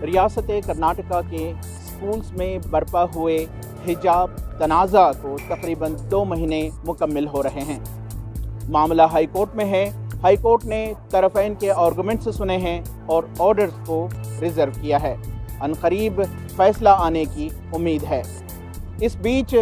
रियासत कर्नाटका के स्कूल्स में बर्पा हुए हिजाब तनाज़ा को तकरीबन 2 महीने मुकम्मल हो रहे हैं। मामला हाई कोर्ट में है। हाई कोर्ट ने तरफ़ैन के आर्गूमेंट्स सुने हैं और ऑर्डर्स को रिज़र्व किया है। अनक़रीब फ़ैसला आने की उम्मीद है। इस बीच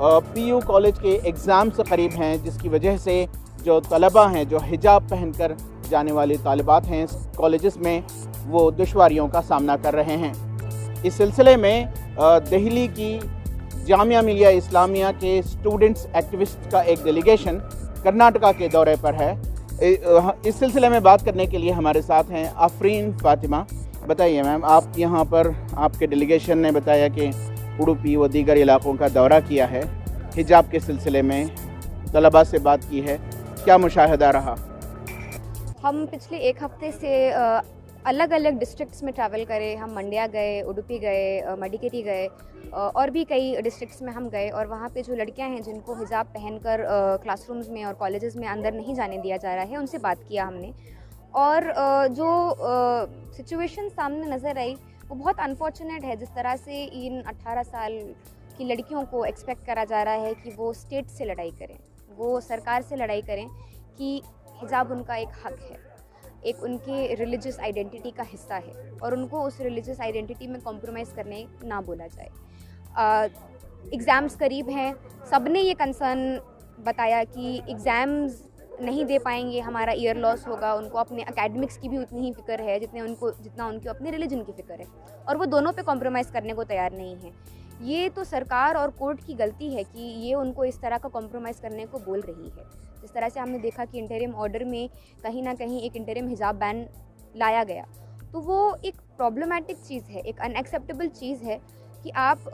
पीयू कॉलेज के एग्ज़ाम्स करीब हैं, जिसकी वजह से जो तलबा हैं, जो हिजाब पहनकर जाने वाली तालिबात हैं कॉलेजेस में, वो दुश्वारियों का सामना कर रहे हैं। इस सिलसिले में दिल्ली की जामिया मिलिया इस्लामिया के स्टूडेंट्स एक्टिविस्ट का एक डेलीगेशन कर्नाटका के दौरे पर है। इस सिलसिले में बात करने के लिए हमारे साथ हैं आफरीन फातिमा। बताइए मैम, आप यहाँ पर, आपके डेलीगेशन ने बताया कि उडुपी व दीगर इलाकों का दौरा किया है, हिजाब के सिलसिले में तलबा से बात की है, क्या मुशाहिदा रहा? हम पिछले एक हफ्ते से अलग अलग डिस्ट्रिक्ट्स में ट्रैवल करे। हम मंड्या गए, उडुपी गए, मडिकेरी गए और भी कई डिस्ट्रिक्ट्स में हम गए। और वहाँ पे जो लड़कियाँ हैं जिनको हिजाब पहनकर क्लासरूम्स में और कॉलेजेस में अंदर नहीं जाने दिया जा रहा है, उनसे बात किया हमने। और जो सिचुएशन सामने नज़र आई वो बहुत अनफॉर्चुनेट है। जिस तरह से इन 18 साल की लड़कियों को एक्सपेक्ट करा जा रहा है कि वो स्टेट से लड़ाई करें, वो सरकार से लड़ाई करें कि हिजाब उनका एक हक है, एक उनके रिलीजियस आइडेंटिटी का हिस्सा है और उनको उस रिलीजियस आइडेंटिटी में कॉम्प्रोमाइज़ करने ना बोला जाए। एग्ज़ाम्स करीब हैं, सब ने ये कंसर्न बताया कि एग्ज़ाम्स नहीं दे पाएंगे, हमारा ईयर लॉस होगा। उनको अपने एकेडमिक्स की भी उतनी ही फ़िक्र है जितना उनको अपने रिलीजन की फ़िक्र है, और वो दोनों पे कॉम्प्रोमाइज़ करने को तैयार नहीं है। ये तो सरकार और कोर्ट की गलती है कि ये उनको इस तरह का कॉम्प्रोमाइज़ करने को बोल रही है। जिस तरह से हमने देखा कि इंटरिम ऑर्डर में कहीं ना कहीं एक इंटरिम हिजाब बैन लाया गया, तो वो एक प्रॉब्लमेटिक चीज़ है, एक अनएक्सेप्टेबल चीज़ है कि आप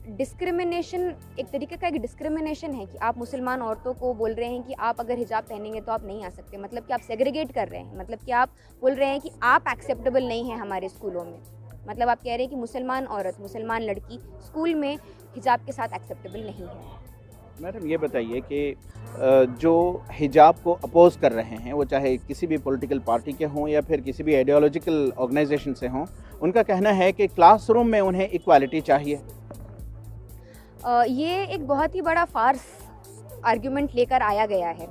डिस्क्रिमिनेशन, एक तरीके का एक डिस्क्रिमिनेशन है कि आप मुसलमान औरतों को बोल रहे हैं कि आप अगर हिजाब पहनेंगे तो आप नहीं आ सकते। मतलब कि आप सेग्रीगेट कर रहे हैं, मतलब कि आप बोल रहे हैं कि आप एक्सेप्टेबल नहीं हैं हमारे स्कूलों में। मतलब आप कह रहे हैं कि मुसलमान औरत, मुसलमान लड़की स्कूल में हिजाब के साथ एक्सेप्टेबल नहीं है। मैडम ये बताइए कि जो हिजाब को अपोज़ कर रहे हैं, वो चाहे किसी भी पॉलिटिकल पार्टी के हों या फिर किसी भी आइडियोलॉजिकल ऑर्गेनाइजेशन से हों, उनका कहना है कि क्लासरूम में उन्हें इक्वालिटी चाहिए। ये एक बहुत ही बड़ा फार्स आर्ग्यूमेंट लेकर आया गया है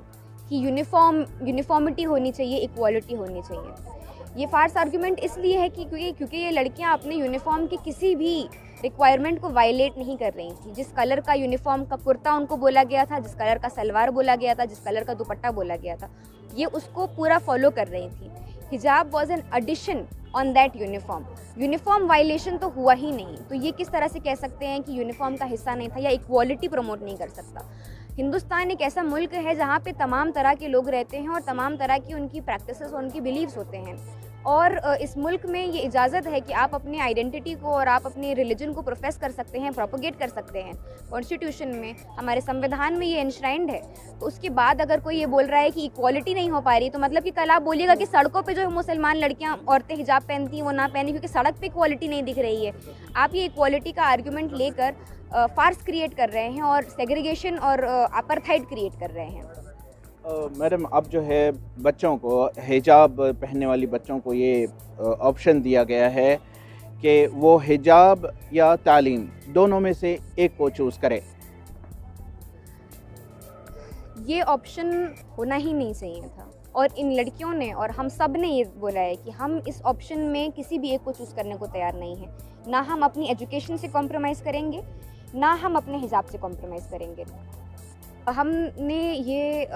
कि यूनिफॉर्मिटी होनी चाहिए, इक्वालिटी होनी चाहिए। ये फार्स आर्ग्यूमेंट इसलिए है कि क्योंकि ये लड़कियां अपने यूनिफॉर्म के किसी भी रिक्वायरमेंट को वायलेट नहीं कर रही थी। जिस कलर का यूनिफॉर्म का कुर्ता उनको बोला गया था, जिस कलर का सलवार बोला गया था, जिस कलर का दुपट्टा बोला गया था, ये उसको पूरा फॉलो कर रही थी। हिजाब was an addition on that uniform. Uniform violation तो हुआ ही नहीं, तो ये किस तरह से कह सकते हैं कि यूनिफॉर्म का हिस्सा नहीं था या इक्वालिटी प्रमोट नहीं कर सकता। हिंदुस्तान एक ऐसा मुल्क है जहाँ पे तमाम तरह के लोग रहते हैं और तमाम तरह की उनकी प्रैक्टिसेस और उनकी बिलीव्स होते हैं। और इस मुल्क में ये इजाज़त है कि आप अपनी आइडेंटिटी को और आप अपने रिलीजन को प्रोफेस कर सकते हैं, प्रोपोगेट कर सकते हैं। कॉन्स्टिट्यूशन में, हमारे संविधान में ये एनश्राइंड है। तो उसके बाद अगर कोई ये बोल रहा है कि इक्वालिटी नहीं हो पा रही, तो मतलब कि कल आप बोलिएगा कि सड़कों पे जो मुसलमान लड़कियां, औरतें हिजाब पहनती हैं वो ना पहने क्योंकि सड़क पे इक्वालिटी नहीं दिख रही है। आप ये इक्वालिटी का आर्ग्यूमेंट लेकर फार्स क्रिएट कर रहे हैं और सेग्रीगेशन और अपार्थाइड क्रिएट कर रहे हैं। मैडम, अब जो है बच्चों को, हिजाब पहनने वाली बच्चों को ये ऑप्शन दिया गया है कि वो हिजाब या तालीम दोनों में से एक को चूज़ करे। ये ऑप्शन होना ही नहीं चाहिए था और इन लड़कियों ने और हम सब ने ये बोला है कि हम इस ऑप्शन में किसी भी एक को चूज़ करने को तैयार नहीं हैं। ना हम अपनी एजुकेशन से कॉम्प्रोमाइज़ करेंगे, ना हम अपने हिजाब से कॉम्प्रोमाइज़ करेंगे। हमने ये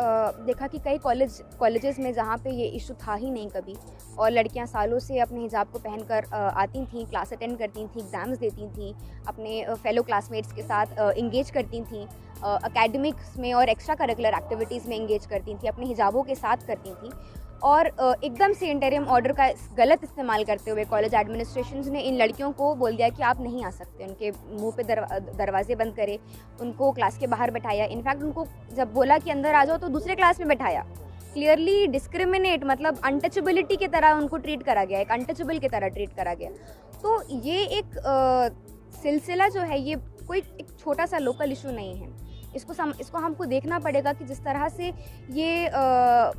देखा कि कई कॉलेजेस में जहाँ पे ये इशू था ही नहीं कभी, और लड़कियाँ सालों से अपने हिजाब को पहनकर आती थीं, क्लास अटेंड करती थीं, एग्ज़ाम्स देती थीं, अपने फेलो क्लासमेट्स के साथ इंगेज करती थीं, एकेडमिक्स में और एक्स्ट्रा करिकुलर एक्टिविटीज़ में इंगेज करती थी, अपने हिजाबों के साथ करती थी। और एकदम से इंटरिम ऑर्डर का गलत इस्तेमाल करते हुए कॉलेज एडमिनिस्ट्रेशंस ने इन लड़कियों को बोल दिया कि आप नहीं आ सकते। उनके मुंह पे दरवाजे बंद करे, उनको क्लास के बाहर बैठाया। इनफैक्ट उनको जब बोला कि अंदर आ जाओ तो दूसरे क्लास में बैठाया। क्लियरली डिस्क्रिमिनेट, मतलब अनटचेबिलिटी की तरह उनको ट्रीट करा गया, एक अनटचेबल की तरह ट्रीट करा गया। तो ये एक सिलसिला जो है, ये कोई एक छोटा सा लोकल इशू नहीं है। इसको हमको देखना पड़ेगा कि जिस तरह से ये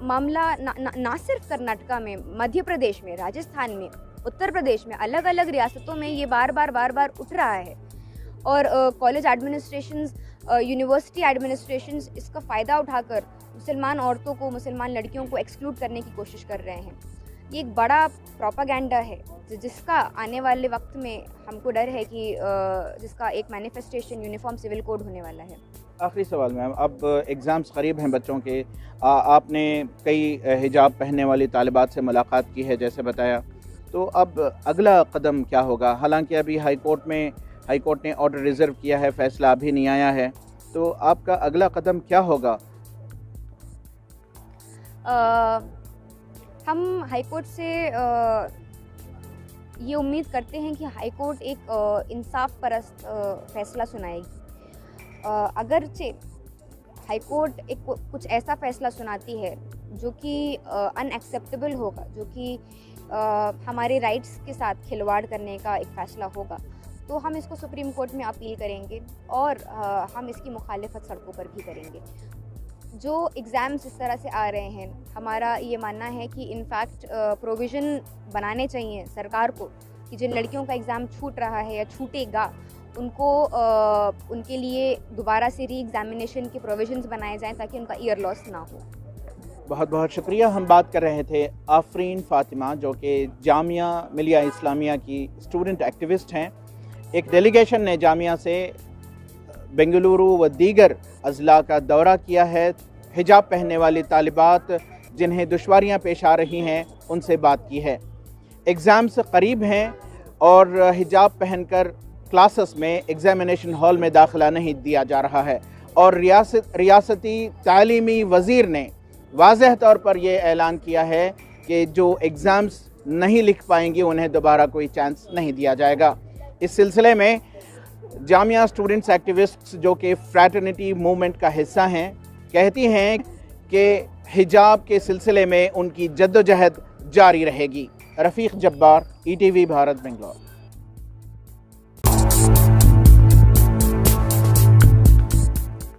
मामला ना सिर्फ कर्नाटका में, मध्य प्रदेश में, राजस्थान में, उत्तर प्रदेश में अलग अलग रियासतों में ये बार बार उठ रहा है और कॉलेज एडमिनिस्ट्रेशंस, यूनिवर्सिटी एडमिनिस्ट्रेशंस इसका फ़ायदा उठाकर मुसलमान औरतों को, मुसलमान लड़कियों को एक्सक्लूड करने की कोशिश कर रहे हैं। ये एक बड़ा प्रोपागेंडा है जिसका आने वाले वक्त में हमको डर है कि जिसका एक मैनिफेस्टेशन यूनिफॉर्म सिविल कोड होने वाला है। आखिरी सवाल मैम, अब एग्ज़ाम्स करीब हैं बच्चों के, आपने कई हिजाब पहनने वाली तालिबात से मुलाकात की है जैसे बताया, तो अब अगला कदम क्या होगा? हालांकि अभी हाई कोर्ट ने ऑर्डर रिज़र्व किया है, फ़ैसला अभी नहीं आया है, तो आपका अगला कदम क्या होगा? हम हाई कोर्ट से ये उम्मीद करते हैं कि हाई कोर्ट एक इंसाफ परस्त फ़ैसला सुनाएगी। अगरचे हाई कोर्ट एक कुछ ऐसा फ़ैसला सुनाती है जो कि अनएक्सेप्टेबल होगा, जो कि हमारे राइट्स के साथ खिलवाड़ करने का एक फ़ैसला होगा, तो हम इसको सुप्रीम कोर्ट में अपील करेंगे और हम इसकी मुखालिफत सड़कों पर भी करेंगे। जो एग्ज़ाम्स इस तरह से आ रहे हैं, हमारा ये मानना है कि इनफैक्ट प्रोविज़न बनाने चाहिए सरकार को कि जिन लड़कियों का एग्ज़ाम छूट रहा है या छूटेगा उनको उनके लिए दोबारा से री एग्ज़ामिनेशन के प्रोविज़न्स बनाए जाएं ताकि उनका ईयर लॉस ना हो। बहुत बहुत शुक्रिया। हम बात कर रहे थे आफरीन फ़ातिमा, जो कि जामिया मिलिया इस्लामिया की स्टूडेंट एक्टिविस्ट हैं। एक डेलीगेशन ने जामिया से बेंगलुरु व दीगर अज़ला का दौरा किया है। हिजाब पहनने वाली तालिबात जिन्हें दुश्वारियां पेश आ रही हैं उनसे बात की है। एग्ज़ाम्स करीब हैं और हिजाब पहनकर क्लासेस में एग्ज़ामिनेशन हॉल में दाखिला नहीं दिया जा रहा है और रियासती तालीमी वज़ीर ने वाज़ेह तौर पर यह ऐलान किया है कि जो एग्ज़ाम्स नहीं लिख पाएंगे उन्हें दोबारा कोई चांस नहीं दिया जाएगा। इस सिलसिले में जामिया स्टूडेंट्स एक्टिविस्ट्स जो कि फ्रैटर्निटी मूवमेंट का हिस्सा हैं, कहती हैं कि हिजाब के सिलसिले में उनकी जद्दोजहद जारी रहेगी। रफ़ीक जब्बार, ETV भारत, बेंगलोर।